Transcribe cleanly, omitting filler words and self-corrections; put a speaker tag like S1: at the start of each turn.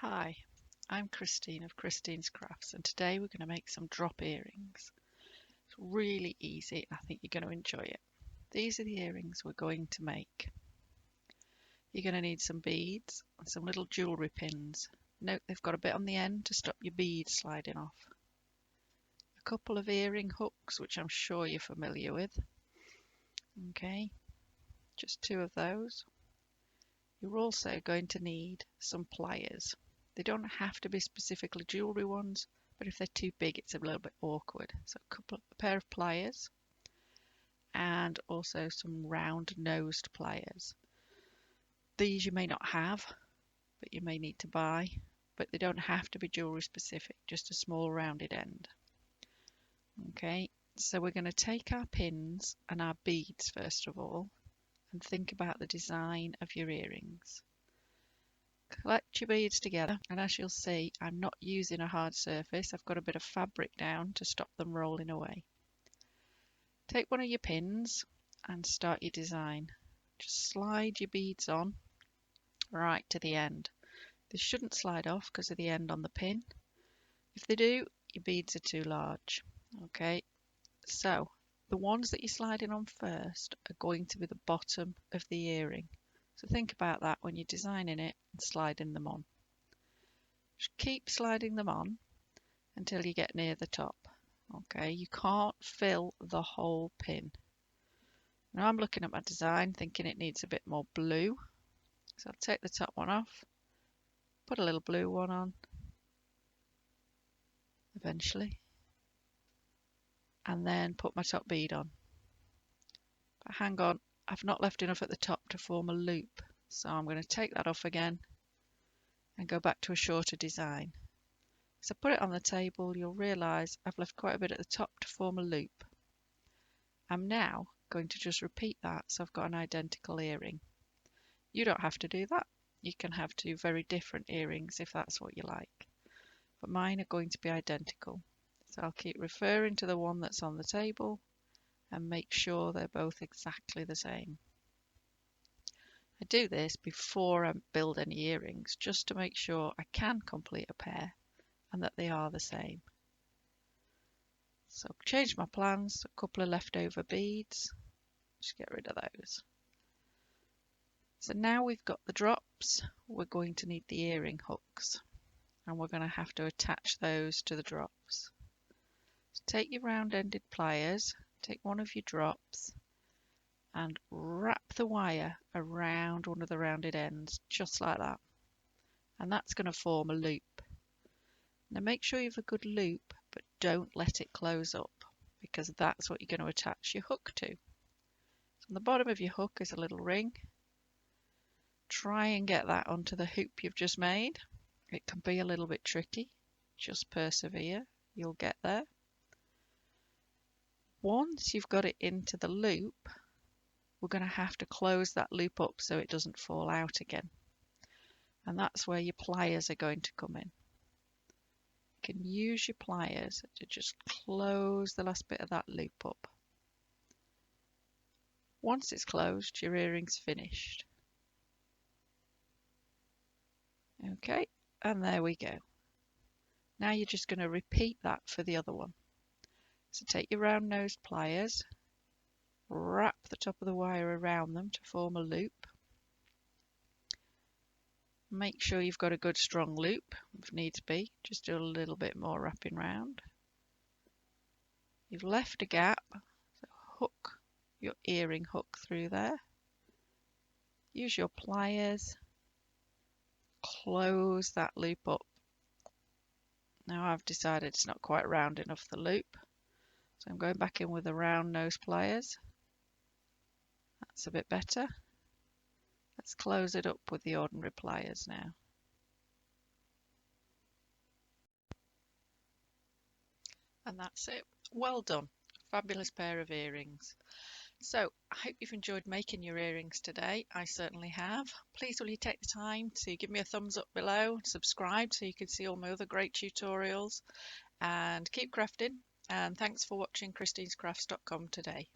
S1: Hi, I'm Christine of Christine's Crafts, and today we're going to make some drop earrings. It's really easy and I think you're going to enjoy it. These are the earrings we're going to make. You're going to need some beads and some little jewellery pins. Note they've got a bit on the end to stop your beads sliding off. A couple of earring hooks, which I'm sure you're familiar with. Okay, just two of those. You're also going to need some pliers. They don't have to be specifically jewellery ones, but if they're too big, it's a little bit awkward. So a pair of pliers and also some round-nosed pliers. These you may not have, but you may need to buy, but they don't have to be jewellery specific, just a small rounded end. Okay, so we're going to take our pins and our beads first of all and think about the design of your earrings. Collect your beads together, and as you'll see, I'm not using a hard surface. I've got a bit of fabric down to stop them rolling away. Take one of your pins and start your design. Just slide your beads on right to the end. They shouldn't slide off because of the end on the pin. If they do, your beads are too large. Okay, so the ones that you're sliding on first are going to be the bottom of the earring. So think about that when you're designing it and sliding them on. Just keep sliding them on until you get near the top. Okay, you can't fill the whole pin. Now I'm looking at my design thinking it needs a bit more blue. So I'll take the top one off, put a little blue one on eventually, and then put my top bead on. But hang on, I've not left enough at the top to form a loop. So I'm going to take that off again and go back to a shorter design. So put it on the table, you'll realise I've left quite a bit at the top to form a loop. I'm now going to just repeat that so I've got an identical earring. You don't have to do that. You can have two very different earrings if that's what you like. But mine are going to be identical. So I'll keep referring to the one that's on the table and make sure they're both exactly the same. I do this before I build any earrings just to make sure I can complete a pair and that they are the same. So change my plans, a couple of leftover beads, just get rid of those. So now we've got the drops, we're going to need the earring hooks and we're going to have to attach those to the drops. So take your round-ended pliers, take one of your drops and wrap the wire around one of the rounded ends, just like that. And that's going to form a loop. Now make sure you have a good loop, but don't let it close up because that's what you're going to attach your hook to. So on the bottom of your hook is a little ring. Try and get that onto the hoop you've just made. It can be a little bit tricky. Just persevere, you'll get there. Once you've got it into the loop, we're going to have to close that loop up so it doesn't fall out again. And that's where your pliers are going to come in. You can use your pliers to just close the last bit of that loop up. Once it's closed, your earring's finished. Okay, and there we go. Now you're just going to repeat that for the other one. So take your round nosed pliers, wrap the top of the wire around them to form a loop. Make sure you've got a good strong loop if needs be. Just do a little bit more wrapping round. You've left a gap, so hook your earring hook through there. Use your pliers, close that loop up. Now I've decided it's not quite round enough the loop, so I'm going back in with the round nose pliers. That's a bit better. Let's close it up with the ordinary pliers now. And that's it. Well done. Fabulous pair of earrings. So I hope you've enjoyed making your earrings today. I certainly have. Please will you take the time to give me a thumbs up below, subscribe so you can see all my other great tutorials, and keep crafting. And thanks for watching christinescrafts.com today.